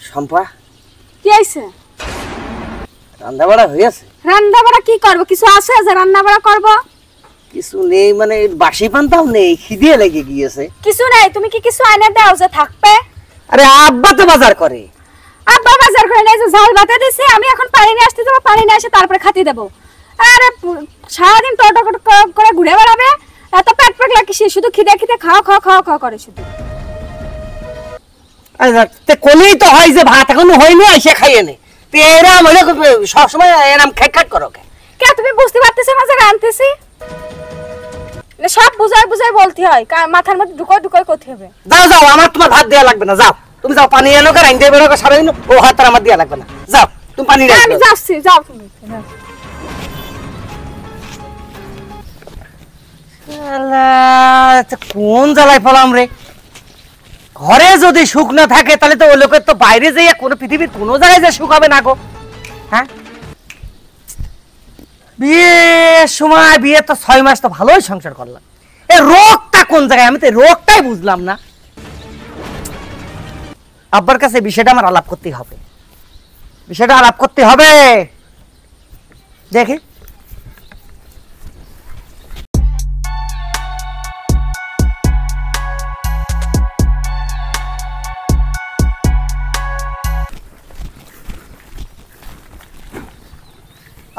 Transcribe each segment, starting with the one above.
শম্পা কি হইছে? রান্না বাড়া হয়েছে? রান্না বাড়া কি করব? কিছু আছে যে রান্না বাড়া করব? কিছু নেই মানে বাসি পান্তাও নেই, খিদে লেগে গিয়েছে। কিছু নাই, তুমি কি কিছু আইনা দাও যে থাকবে? আরে আব্বা তো বাজার করে। আব্বা বাজার করে নিয়ে ঝাল ভাতে দিছে, আমি এখন পানি নিয়ে আসতে যাব, পানি নিয়ে এসে তারপরে খাতি দেব। আরে সারাদিন টটক করে ঘুরে বেড়াবে, এত পেট পেট লাগে শুধু খিদে খিদে খাও খাও খাও খাও করে শুধু। আচ্ছা তে কোলেই তো হয় যে ভাত এখনো হয়নি, এসে খাইয়ে নে। তে এরা মানে সবসময় এরম খাট করো কে? কে তুমি বুঝতে পারতেছ না যে রাঁধতেছি? সব বুঝাই বুঝাই বলতে হয়, মাথার মধ্যে ঢুকাই ঢুকাই করতে হবে। যাও যাও, আমার তোমার ভাত দেয়া লাগবে না, যাও তুমি যাও, পানি এনো কে রাইন্দে বেরো সারাদিন, ও হাত আর আমার দেয়া লাগবে না, যাও তুমি পানি নিয়ে আমি যাচ্ছি, যাও তুমি। কোন জ্বালায় পড়লাম রে। ঘরে যদি সুখ না থাকে তাহলে তো ওই লোকের তো বাইরে যাইয়া কোনো পৃথিবীর কোনো জায়গায় যে সুখ হবে না গো। হ্যাঁ, বিয়ের সময়, বিয়ে তো 6 মাস তো ভালোই সংসার করলাম, এ রোগটা কোন জায়গায় আমি তো রোগটাই বুঝলাম না। আব্বার কাছে বিষয়টা আমার আলাপ করতে হবে, বিষয়টা আলাপ করতে হবে। দেখি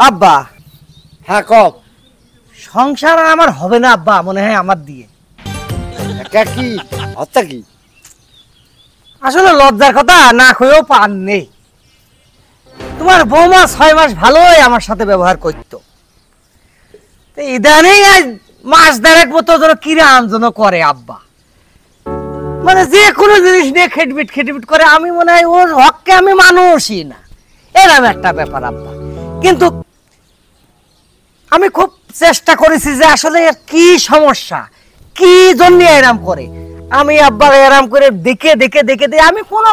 আব্বা। হ্যাঁ কক। সংসার আমার হবে না আব্বা, মনে হয় আমার দিয়ে। কি হত্যা কি? আসলে লজ্জার কথা না কইও পান নেই। তোমার বৌমা 6 মাস ভালোই আমার সাথে ব্যবহার করতো, ইদানিং আজ মাস দেড়েক মতো ধরো কিরাম যেন করে আব্বা, মানে যে কোনো জিনিস নিয়ে খেটবিট করে। আমি মনে হয় ওর হককে আমি মানুষই না, এরকম একটা ব্যাপার আব্বা। কিন্তু আমি খুব চেষ্টা করেছি যে আসলে এর কি সমস্যা, কি জন্য এরাম করে। আমি আব্বার এরাম করে দেখে দেখে দেখে দেখে আমি কোনো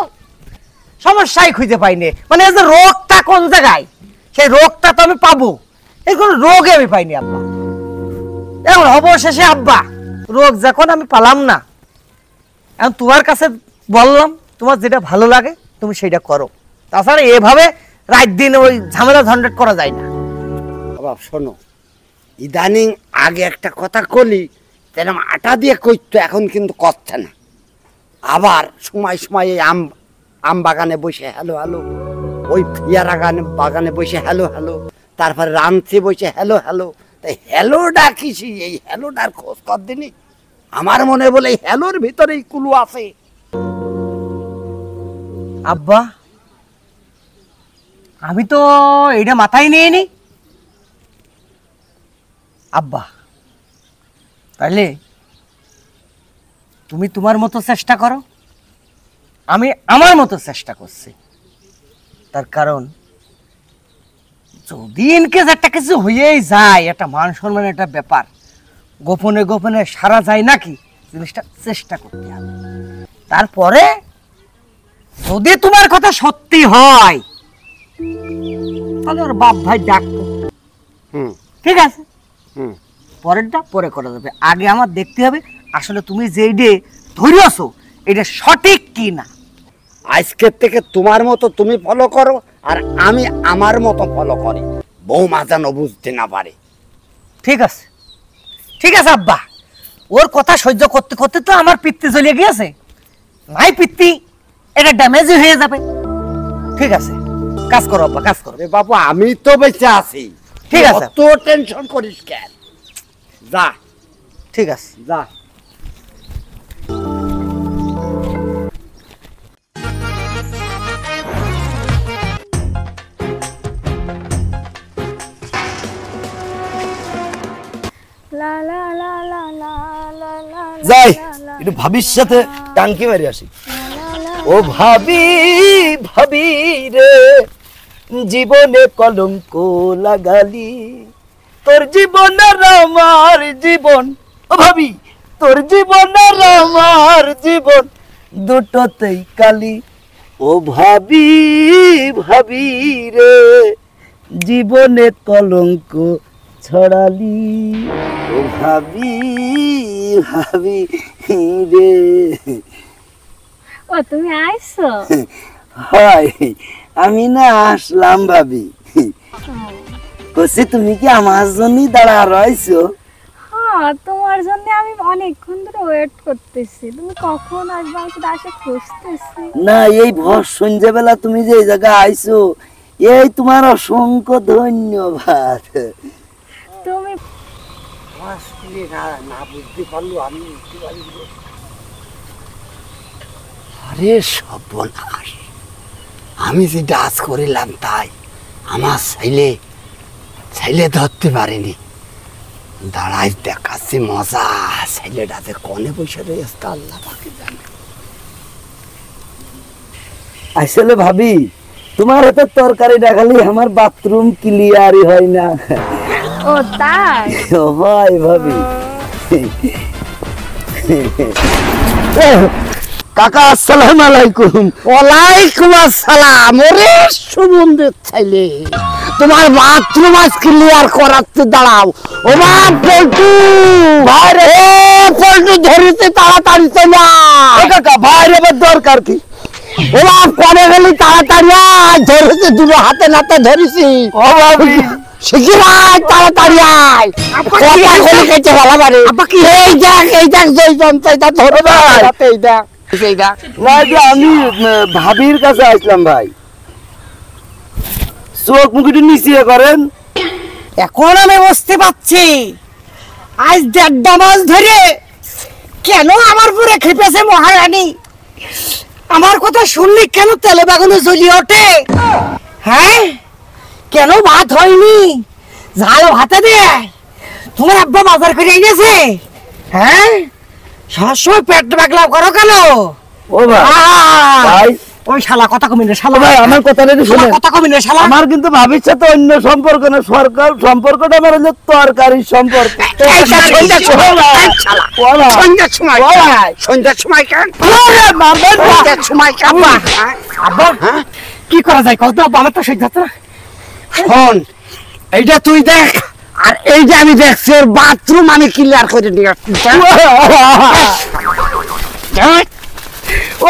সমস্যাই খুঁজে পাইনি। মানে এই যে রোগটা কোন জায়গায়, সেই রোগটা তো আমি পাবো, এই কোনো রোগে আমি পাইনি আব্বা। এখন অবশেষে আব্বা রোগ যখন আমি পালাম না, এখন তোমার কাছে বললাম তোমার যেটা ভালো লাগে তুমি সেটা করো। তাছাড়া এভাবে রাত দিন ওই ঝামেলা ঝঞ্ঝাট করা যায় না। বাবা শোনো, ইদানিং আগে একটা কথা কলি তেরম আটা দিয়ে কইতো, এখন কিন্তু করছে না। আবার সময় সময় এই আম বাগানে বসে হ্যালো হ্যালো, ওই পিয়ারা বাগানে বসে হ্যালো হ্যালো, তারপরে রামচে বসে হ্যালো হ্যালো। তাই হ্যালো ডাকিছি, এই হ্যালোটার খোঁজ কর দিনি। আমার মনে বলে এই হ্যালোর ভিতরেই কুলু আছে। আব্বা আমি তো এটা মাথায় নিয়ে নি আব্বা। তাহলে তুমি তোমার মতো চেষ্টা করো, আমি আমার মতো চেষ্টা করছি। তার কারণ যদি ইনকেস একটা কিছু হয়েই যায়, একটা মান সম্মানের একটা ব্যাপার, গোপনে গোপনে সারা যায় নাকি, জিনিসটা চেষ্টা করতে হবে। তারপরে যদি তোমার কথা সত্যি হয় তাহলে ওর বাপ ভাই ডাকবো, ঠিক আছে? পরেরটা পরে করা যাবে, আগে আমার দেখতে হবে আসলে তুমি যে ধরিয়েছো এটা সঠিক কি না। আজকের থেকে তোমার মতো তুমি ফলো করো, আর আমি আমার মতো ফলো করি, বৌমা যেন বুঝতে না পারে। ঠিক আছে, ঠিক আছে আব্বা। ওর কথা সহ্য করতে করতে তো আমার পিত্তি জ্বলিয়ে গিয়েছে, নাই পিত্তি এটা ড্যামেজ হয়ে যাবে। ঠিক আছে, কাজ করো আব্বা, কাজ করো। বাবু আমি তো বেঁচে আছি, ঠিক আছে, তো টেনশন করিস কেন, যা। ঠিক আছে, যা। যাই একটু ভাবির সাথে টাঙ্কি মারি আসি। ও ভাবি ভাবি রে, জীবনে কলঙ্ক লাগালি, তোর জীবন আর আমার জীবন। ও ভাবি তোর জীবন আর আমার জীবন, দুটোতেই কালি। ও ভাবি ভাবি রে, জীবনে কলঙ্ক ছড়ালি। ও ভাবি ভাবি রে। ও তুমি আইছো? হয় আমি না আসলাম ভাবি। কইছি তুমি কি আমার জন্যই দাঁড়া রইছো? হ্যাঁ, তোমার জন্য আমি অনেকক্ষণ ধরে ওয়েট করতেছি, তুমি কখন আসবে আমি শুধু আসে খুঁজতেছি। না এই ভর সন্ধ্যাবেলা তুমি যে এই জায়গায় আইছো, এই তোমার অসংখ্য ধন্যবাদ। তুমি না বুঝতে পারলো আমি কি বলি রে? আরে সর্বনাশ, আমি যেটা আজ করিলাম তাই আমার ছেলে ধরতে পারেনি। দাঁড়াই দেখাচ্ছি মজা, ছেলেটাতে কনে বসে রয়েছে আল্লাহ পাকে জানে। আসলে ভাবি তোমার হাতে তরকারি দেখালি আমার বাথরুম ক্লিয়ারই হয় না। ও তাই? হয় ভাবি। কাকা আসসালামু আলাইকুম। ওয়ালাইকুম আসসালাম। ওরে সুমন্দির ছেলে, তোমার বাথরুম আজ ক্লিয়ার করাতে দাঁড়াও। ও মা পল্টু, ভাইরে ও পল্টু ধরিতে তাড়াতাড়ি চলা। কাকা ভাইরে আবার দরকার কি? ও মা কনে গেলি তাড়াতাড়ি আয়, ধরেছে দুটো হাতে নাতে ধরেছি। ও ভাবি শিখির আয়, তাড়াতাড়ি আয়। কথা বলে কেটে ভালো পারে। এই দেখ যেই যন্ত্রটা ধরে ভাই, এই দেখ এই দেখ। না যে আমি ভাবির কাছে আসলাম ভাই, চোখ মুখটি নিচে করেন। এখন আমি বুঝতে পারছি আজ 1.5 মাস ধরে কেন আমার পুরে খেপেছে মহারানী। আমার কথা শুনলি কেন তেলে বাগানে জ্বলিয়ে ওঠে? হ্যাঁ, কেন ভাত হয়নি? ঝাল ভাতে দে। তোমার আব্বা বাজার করে এনেছে? হ্যাঁ, সবসময় পেট বাগলা করো কেন? ও ভাই ওই শালা কথা কমি না, শালা ভাই আমার কথা নেই শুনে। কথা কমি না শালা। আমার কিন্তু ভাবির সাথে অন্য সম্পর্ক না, সরকার সম্পর্কটা আমার হলো তরকারির সম্পর্ক। সন্ধ্যার সময় কেন? কি করা যায় কত? আমার তো সহ্য হচ্ছে না। শোন, এইটা তুই দেখ আর এইটা আমি দেখছি। ওর বাথরুম আমি ক্লিয়ার করে নিয়ে আসছি।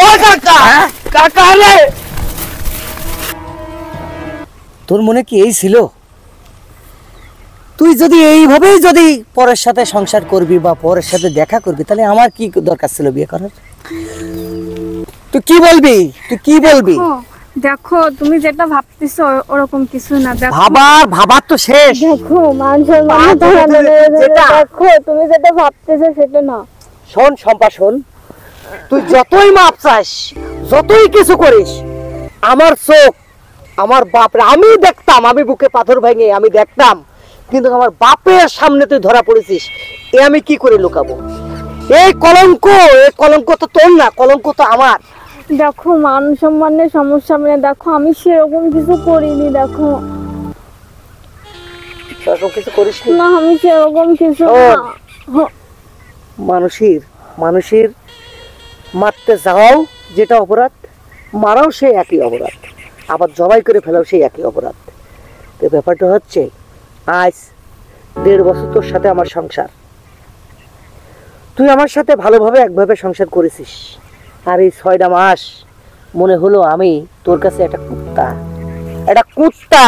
ও কাকা, কাকা রে, তোর মনে কি এই ছিল? তুই যদি এইভাবেই যদি পরের সাথে সংসার করবি বা পরের সাথে দেখা করবি, তাহলে আমার কি দরকার ছিল বিয়ে করার? তুই কি বলবি? তুই কি বলবি? দেখো তুমি যেটা ভাবতেছো ওরকম কিছু না। দেখো ভাবার তো শেষ। দেখো মানুষের মানে দেখো তুমি যেটা ভাবতেছো সেটা না। শোন শম্পা, শোন, তুই যতই মাপ চাস, যতই কিছু করিস, আমার চোখ, আমার বাপরে আমি দেখতাম, আমি বুকে পাথর ভেঙে আমি দেখতাম, কিন্তু আমার বাপের সামনে তুই ধরা পড়েছিস, এ আমি কি করে লুকাবো? এই কলঙ্ক তো তোর না, কলঙ্ক তো আমার। দেখো মান সম্মানের সমস্যা, মানে দেখো আমি সেরকম কিছু করিনি। দেখো সেরকম কিছু করিস না, আমি সেরকম কিছু না। মানুষের মারতে যাওয়াও যেটা অপরাধ, মারাও সেই একই অপরাধ, আবার জবাই করে ফেলাও সেই একই অপরাধ। তো ব্যাপারটা হচ্ছে, আজ 1.5 বছর তোর সাথে আমার সংসার, তুই আমার সাথে ভালোভাবে একভাবে সংসার করেছিস, আর এই 6টা মাস মনে হলো আমি তোর কাছে একটা কুত্তা।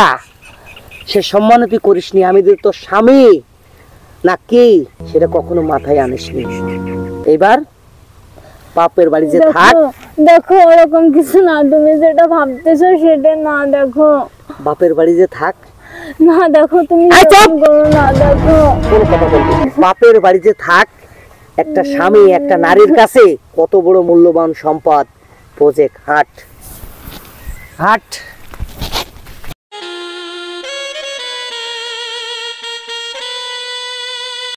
সে সম্মান তুই করিসনি। আমি যে তোর স্বামী না কি সেটা কখনো মাথায় আনিসনি। এবার বাপের বাড়ি যে থাক। দেখো ওরকম কিছু না, তুমি যেটা ভাবতেছো সেটা না। দেখো বাপের বাড়ি যে থাক না, দেখো তুমি এরকম করো না। দেখো কোন কথা বলবি? বাপের বাড়ি যে থাক, একটা স্বামী একটা নারীর কাছে কত বড় মূল্যবান সম্পদ। প্রজেক্ট হাট